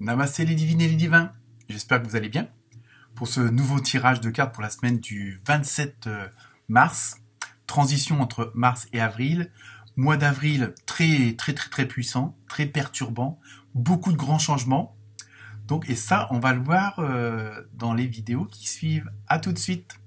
Namasté les divines et les divins, j'espère que vous allez bien. Pour ce nouveau tirage de cartes pour la semaine du 27 mars, transition entre mars et avril, mois d'avril très puissant, très perturbant, beaucoup de grands changements. Donc, et ça, on va le voir dans les vidéos qui suivent. À tout de suite.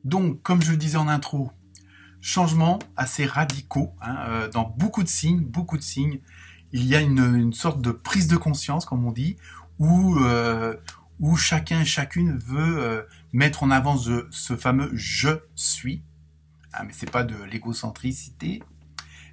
Donc, comme je le disais en intro, changements assez radicaux dans beaucoup de signes. Il y a une sorte de prise de conscience, comme on dit, où chacun et chacune veut mettre en avant ce fameux « je suis ». Mais c'est pas de l'égocentricité.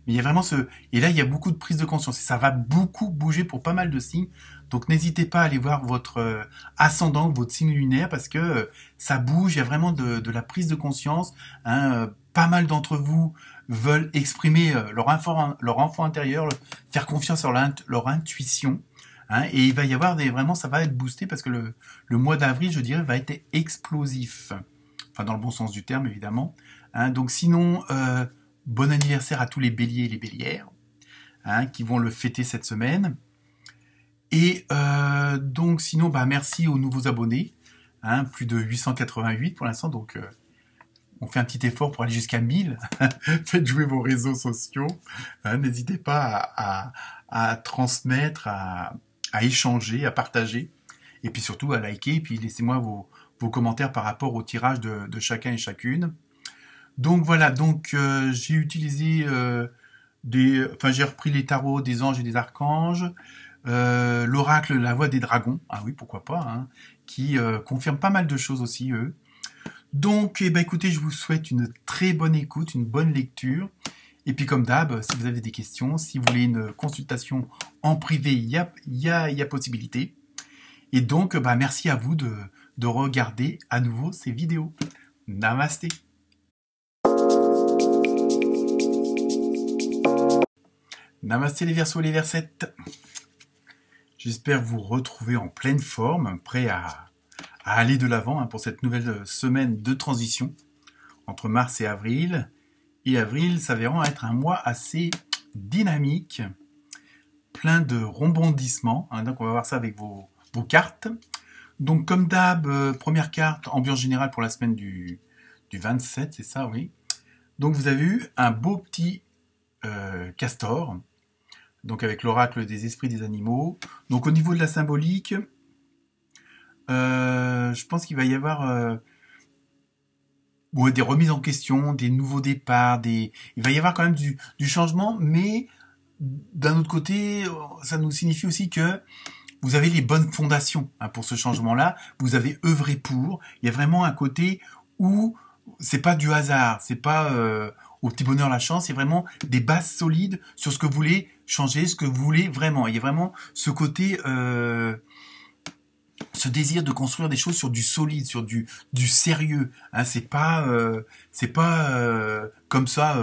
Mais il y a vraiment et là, il y a beaucoup de prise de conscience. Et ça va beaucoup bouger pour pas mal de signes. Donc, n'hésitez pas à aller voir votre ascendant, votre signe lunaire, parce que ça bouge. Il y a vraiment de la prise de conscience. Pas mal d'entre vous veulent exprimer leur enfant intérieur, faire confiance sur leur intuition. Et il va y avoir vraiment, ça va être boosté parce que le mois d'avril, je dirais, va être explosif. Enfin, dans le bon sens du terme, évidemment. Donc, sinon... bon anniversaire à tous les béliers et les bélières qui vont le fêter cette semaine. Et donc sinon, merci aux nouveaux abonnés. Plus de 888 pour l'instant. Donc on fait un petit effort pour aller jusqu'à 1000. Faites jouer vos réseaux sociaux. N'hésitez pas à transmettre, à échanger, à partager. Et puis surtout à liker. Et puis laissez-moi vos commentaires par rapport au tirage de chacun et chacune. Donc voilà, j'ai utilisé j'ai repris les tarots des anges et des archanges, l'oracle La Voix des dragons, oui, pourquoi pas, qui confirme pas mal de choses aussi, eux. Donc, écoutez, je vous souhaite une très bonne écoute, une bonne lecture. Et puis comme d'hab, si vous avez des questions, si vous voulez une consultation en privé, il y a possibilité. Et donc, merci à vous de regarder à nouveau ces vidéos. Namasté. Namasté les Verseaux et les Versettes. J'espère vous retrouver en pleine forme, prêt à aller de l'avant pour cette nouvelle semaine de transition entre mars et avril. Et avril s'avérant être un mois assez dynamique, plein de rebondissements. Donc on va voir ça avec vos cartes. Donc comme d'hab, première carte, ambiance générale pour la semaine du 27, c'est ça, oui. Donc vous avez eu un beau petit castor, donc avec l'oracle des esprits des animaux. Donc au niveau de la symbolique, je pense qu'il va y avoir des remises en question, des nouveaux départs, il va y avoir quand même du changement, mais d'un autre côté, ça nous signifie aussi que vous avez les bonnes fondations pour ce changement-là, vous avez œuvré pour, il y a vraiment un côté où c'est pas du hasard, c'est pas au petit bonheur la chance, c'est vraiment des bases solides sur ce que vous voulez changer, ce que vous voulez vraiment. Il y a vraiment ce côté, ce désir de construire des choses sur du solide, sur du sérieux. C'est pas comme ça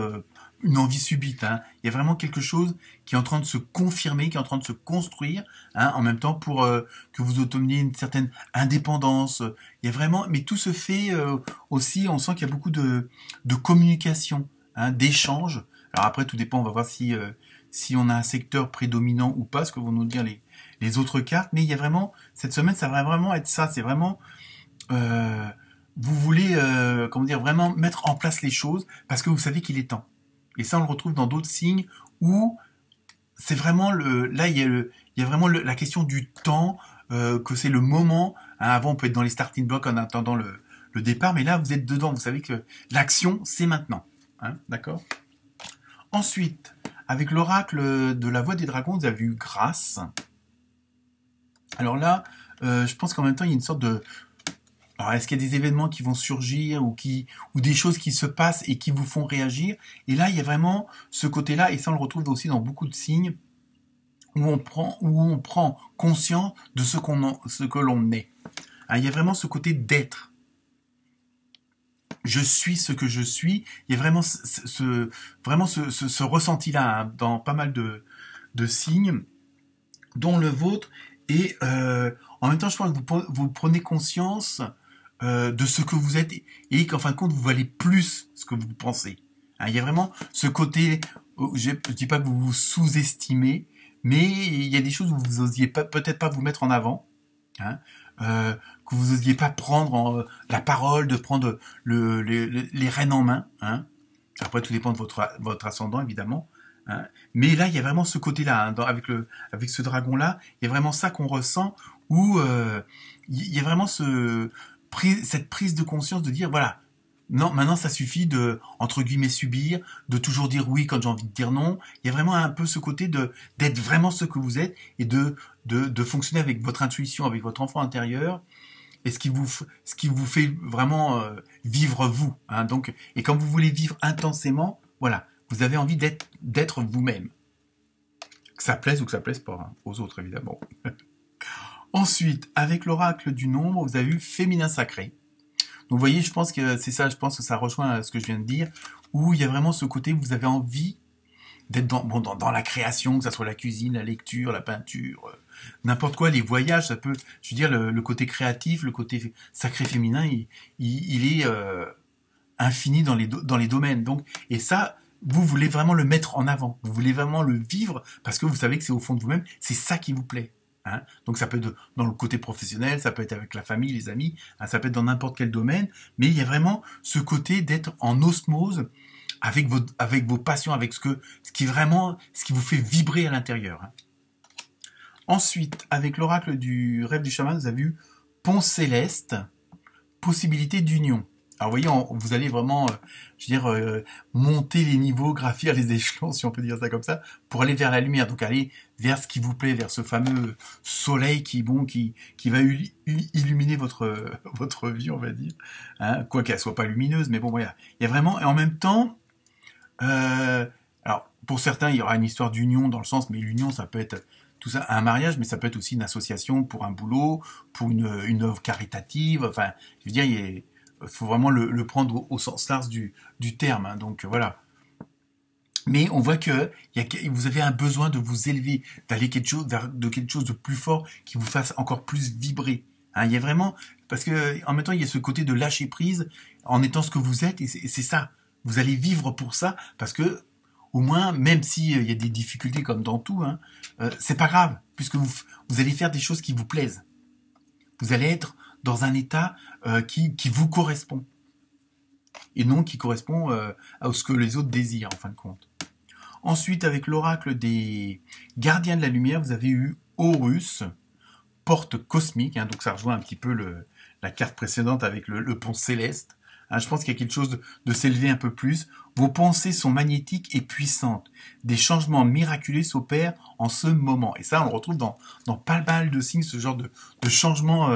une envie subite. Il y a vraiment quelque chose qui est en train de se confirmer, qui est en train de se construire, en même temps pour que vous obteniez une certaine indépendance. Il y a vraiment, mais tout se fait aussi. On sent qu'il y a beaucoup de communication, d'échange. Alors après, tout dépend. On va voir si on a un secteur prédominant ou pas, ce que vont nous dire les autres cartes. Mais il y a vraiment cette semaine, ça va vraiment être ça. C'est vraiment vous voulez vraiment mettre en place les choses parce que vous savez qu'il est temps. Et ça, on le retrouve dans d'autres signes où c'est vraiment il y a vraiment la question du temps, que c'est le moment. Avant, on peut être dans les starting blocks en attendant le le départ, mais là, vous êtes dedans. Vous savez que l'action, c'est maintenant. Hein, d'accord? Ensuite, avec l'oracle de la voix des dragons, vous avez eu grâce. Alors là, je pense qu'en même temps, il y a une sorte de... Alors, est-ce qu'il y a des événements qui vont surgir ou des choses qui se passent et qui vous font réagir? Et là, il y a vraiment ce côté-là, et ça, on le retrouve aussi dans beaucoup de signes, où on prend conscience de ce que l'on est. Hein, il y a vraiment ce côté d'être. Je suis ce que je suis. Il y a vraiment ce ressenti-là, hein, dans pas mal de signes, dont le vôtre. Et en même temps, je pense que vous prenez conscience de ce que vous êtes et qu'en fin de compte, vous valez plus ce que vous pensez. Hein, il y a vraiment ce côté, je ne dis pas que vous vous sous-estimez, mais il y a des choses où vous n'osiez peut-être pas vous mettre en avant, hein, que vous n'osiez pas prendre la parole, de prendre les rênes en main. Hein. Après, tout dépend de votre ascendant, évidemment. Hein. Mais là, il y a vraiment ce côté-là, hein, avec ce dragon-là, il y a vraiment ça qu'on ressent, où il y a vraiment cette prise de conscience de dire, voilà, non, maintenant ça suffit de, entre guillemets, subir, de toujours dire oui quand j'ai envie de dire non. Il y a vraiment un peu ce côté d'être vraiment ce que vous êtes et de fonctionner avec votre intuition, avec votre enfant intérieur, et ce qui vous fait vraiment vivre vous. Hein, donc, et quand vous voulez vivre intensément, voilà, vous avez envie d'être vous-même. Que ça plaise ou que ça plaise pas, hein, aux autres évidemment. Ensuite, avec l'oracle du nombre, vous avez eu féminin sacré. Donc vous voyez, je pense que c'est ça, je pense que ça rejoint ce que je viens de dire, où il y a vraiment ce côté où vous avez envie d'être dans la création, que ça soit la cuisine, la lecture, la peinture, n'importe quoi, les voyages, ça peut, je veux dire, le côté créatif, le côté sacré féminin, il est infini dans les domaines. Donc, et ça, vous voulez vraiment le mettre en avant, vous voulez vraiment le vivre, parce que vous savez que c'est au fond de vous-même, c'est ça qui vous plaît. Hein, donc ça peut être dans le côté professionnel, ça peut être avec la famille, les amis, hein, ça peut être dans n'importe quel domaine, mais il y a vraiment ce côté d'être en osmose avec vos passions, avec ce qui vous fait vibrer à l'intérieur. Hein. Ensuite, avec l'oracle du rêve du chaman, vous avez eu pont céleste, possibilité d'union. Alors vous voyez, vous allez vraiment, monter les niveaux, gravir les échelons, si on peut dire ça comme ça, pour aller vers la lumière. Donc aller vers ce qui vous plaît, vers ce fameux soleil qui va illuminer votre vie, on va dire. Hein, quoi qu'elle soit pas lumineuse, mais bon, voilà. Il y a vraiment, et en même temps, alors pour certains, il y aura une histoire d'union dans le sens, mais l'union, ça peut être tout ça, un mariage, mais ça peut être aussi une association pour un boulot, pour une œuvre caritative. Enfin, je veux dire, il faut vraiment le prendre au sens large du terme. Hein, donc voilà. Mais on voit que vous avez un besoin de vous élever, d'aller vers quelque chose de plus fort qui vous fasse encore plus vibrer. Hein, il y a vraiment, parce que en même temps, il y a ce côté de lâcher prise en étant ce que vous êtes, et c'est ça. Vous allez vivre pour ça, parce que au moins, même s'il y a des difficultés comme dans tout, hein, c'est pas grave, puisque vous allez faire des choses qui vous plaisent. Vous allez être dans un état qui vous correspond. Et non qui correspond à ce que les autres désirent, en fin de compte. Ensuite, avec l'oracle des gardiens de la lumière, vous avez eu Horus, porte cosmique. Hein, donc ça rejoint un petit peu la carte précédente avec le pont céleste. Hein, je pense qu'il y a quelque chose de s'élever un peu plus. Vos pensées sont magnétiques et puissantes. Des changements miraculeux s'opèrent en ce moment. Et ça, on le retrouve dans pas mal de signes, ce genre de changement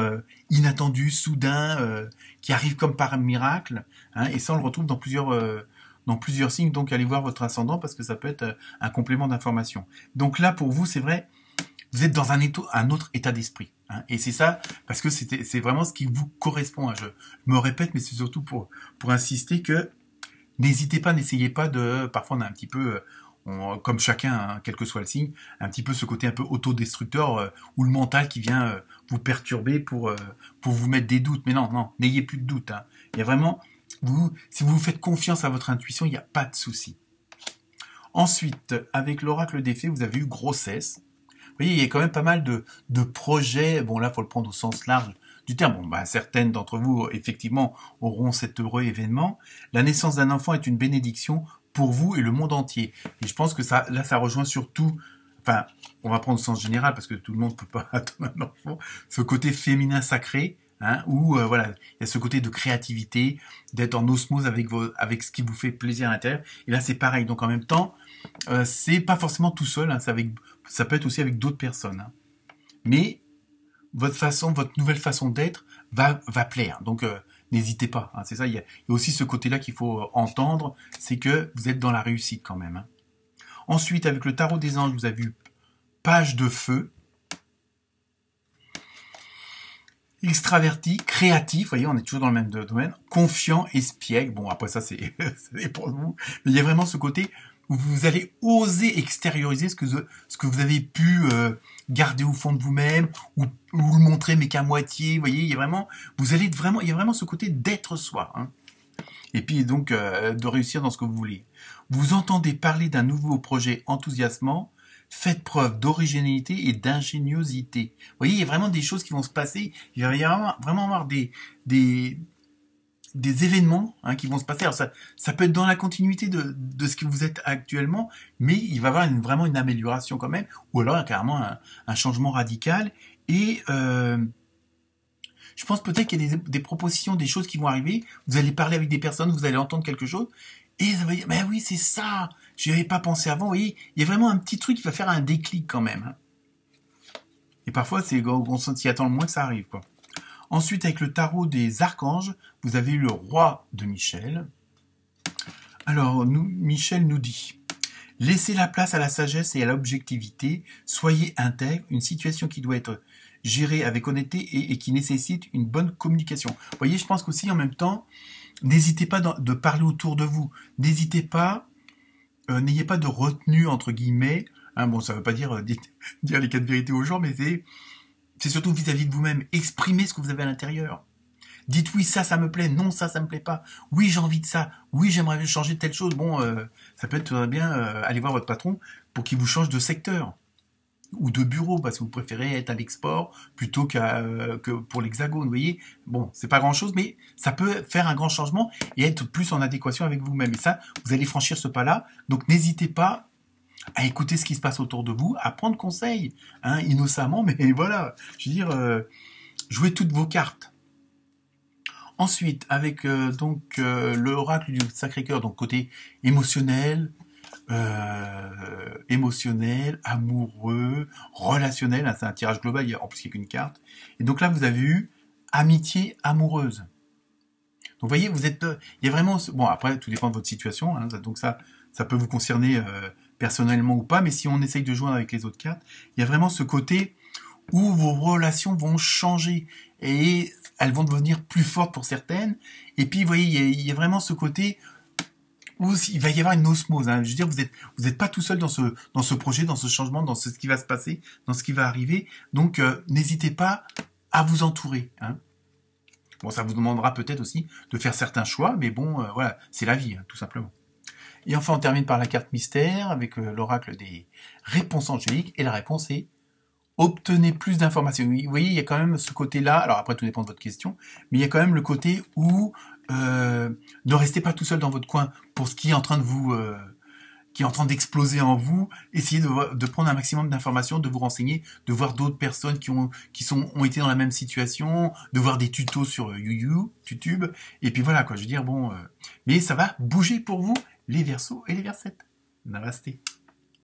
inattendu, soudain, qui arrive comme par miracle. Hein, et ça, on le retrouve dans plusieurs signes. Donc, allez voir votre ascendant parce que ça peut être un complément d'information. Donc là, pour vous, c'est vrai, vous êtes dans un autre état d'esprit. Hein, et c'est ça, parce que c'est vraiment ce qui vous correspond. Hein. Je me répète, mais c'est surtout pour insister que n'hésitez pas, n'essayez pas parfois on a un petit peu, comme chacun, hein, quel que soit le signe, un petit peu ce côté un peu autodestructeur, ou le mental qui vient vous perturber pour vous mettre des doutes. Mais non, n'ayez plus de doutes. Hein. Il y a vraiment, si vous faites confiance à votre intuition, il n'y a pas de souci. Ensuite, avec l'oracle des fées, vous avez eu grossesse. Vous voyez, il y a quand même pas mal de projets. Bon, là, faut le prendre au sens large du terme. Bon, certaines d'entre vous, effectivement, auront cet heureux événement. La naissance d'un enfant est une bénédiction pour vous et le monde entier. Et je pense que ça rejoint surtout, on va prendre au sens général parce que tout le monde peut pas attendre un enfant, ce côté féminin sacré, hein, où voilà, il y a ce côté de créativité, d'être en osmose avec ce qui vous fait plaisir à l'intérieur. Et là, c'est pareil. Donc en même temps, c'est pas forcément tout seul, hein, ça peut être aussi avec d'autres personnes. Hein. Mais votre nouvelle façon d'être va plaire. Donc n'hésitez pas. Hein, c'est ça. Il y a aussi ce côté-là qu'il faut entendre, c'est que vous êtes dans la réussite quand même. Hein. Ensuite, avec le tarot des anges, vous avez vu page de feu. Extraverti, créatif, vous voyez, on est toujours dans le même domaine, confiant, espiègle. Bon, après ça, c'est pour vous. Mais il y a vraiment ce côté où vous allez oser extérioriser ce que vous avez pu garder au fond de vous-même ou le montrer mais qu'à moitié. Vous voyez, il y a vraiment, il y a vraiment ce côté d'être soi. Hein. Et puis donc de réussir dans ce que vous voulez. Vous entendez parler d'un nouveau projet enthousiasmant. Faites preuve d'originalité et d'ingéniosité. Vous voyez, il y a vraiment des choses qui vont se passer. Il va y avoir des événements hein, qui vont se passer. Alors ça peut être dans la continuité de ce que vous êtes actuellement, mais il va y avoir vraiment une amélioration quand même, ou alors carrément un changement radical. Et je pense peut-être qu'il y a des propositions, des choses qui vont arriver. Vous allez parler avec des personnes, vous allez entendre quelque chose. Et ça va dire, mais oui, c'est ça, j'y avais pas pensé avant, vous voyez, il y a vraiment un petit truc qui va faire un déclic quand même. Hein. Et parfois, c'est quand on s'y attend le moins que ça arrive, quoi. Ensuite, avec le tarot des archanges, vous avez le roi de Michel. Alors, Michel nous dit, laissez la place à la sagesse et à l'objectivité, soyez intègre, une situation qui doit être gérée avec honnêteté et qui nécessite une bonne communication. Vous voyez, je pense qu'aussi, en même temps, n'hésitez pas de parler autour de vous. N'hésitez pas, n'ayez pas de retenue, entre guillemets. Hein, bon, ça ne veut pas dire dire les 4 vérités aux gens, mais c'est surtout vis-à-vis de vous-même. Exprimez ce que vous avez à l'intérieur. Dites oui, ça me plaît. Non, ça me plaît pas. Oui, j'ai envie de ça. Oui, j'aimerais changer telle chose. Bon, ça peut être bien aller voir votre patron pour qu'il vous change de secteur ou de bureau, parce que vous préférez être à l'export plutôt que pour l'hexagone, vous voyez. Bon, c'est pas grand-chose, mais ça peut faire un grand changement et être plus en adéquation avec vous-même. Et ça, vous allez franchir ce pas-là. Donc, n'hésitez pas à écouter ce qui se passe autour de vous, à prendre conseil, hein, innocemment, mais voilà. Je veux dire, jouez toutes vos cartes. Ensuite, avec l'oracle du Sacré-Cœur, donc côté émotionnel, amoureux, relationnel, hein, c'est un tirage global, en plus il n'y a qu'une carte. Et donc là, vous avez eu amitié amoureuse. Donc vous voyez, il y a vraiment, bon après, tout dépend de votre situation, hein, donc ça peut vous concerner personnellement ou pas, mais si on essaye de joindre avec les autres cartes, il y a vraiment ce côté où vos relations vont changer et elles vont devenir plus fortes pour certaines. Et puis, vous voyez, il y a vraiment ce côté où il va y avoir une osmose. Hein. Je veux dire, vous êtes pas tout seul dans ce projet, dans ce changement, dans ce qui va se passer, dans ce qui va arriver. Donc, n'hésitez pas à vous entourer. Hein. Bon, ça vous demandera peut-être aussi de faire certains choix, mais bon, voilà, c'est la vie, hein, tout simplement. Et enfin, on termine par la carte mystère avec l'oracle des réponses angéliques. Et la réponse est obtenez plus d'informations. Vous voyez, il y a quand même ce côté-là. Alors après, tout dépend de votre question, mais il y a quand même le côté où ne restez pas tout seul dans votre coin pour ce qui est en train de qui est en train d'exploser en vous. Essayez de prendre un maximum d'informations, de vous renseigner, de voir d'autres personnes qui ont été dans la même situation, de voir des tutos sur YouTube. Et puis voilà, quoi. Je veux dire, bon, mais ça va bouger pour vous, les Verseaux et les Versettes. Namasté.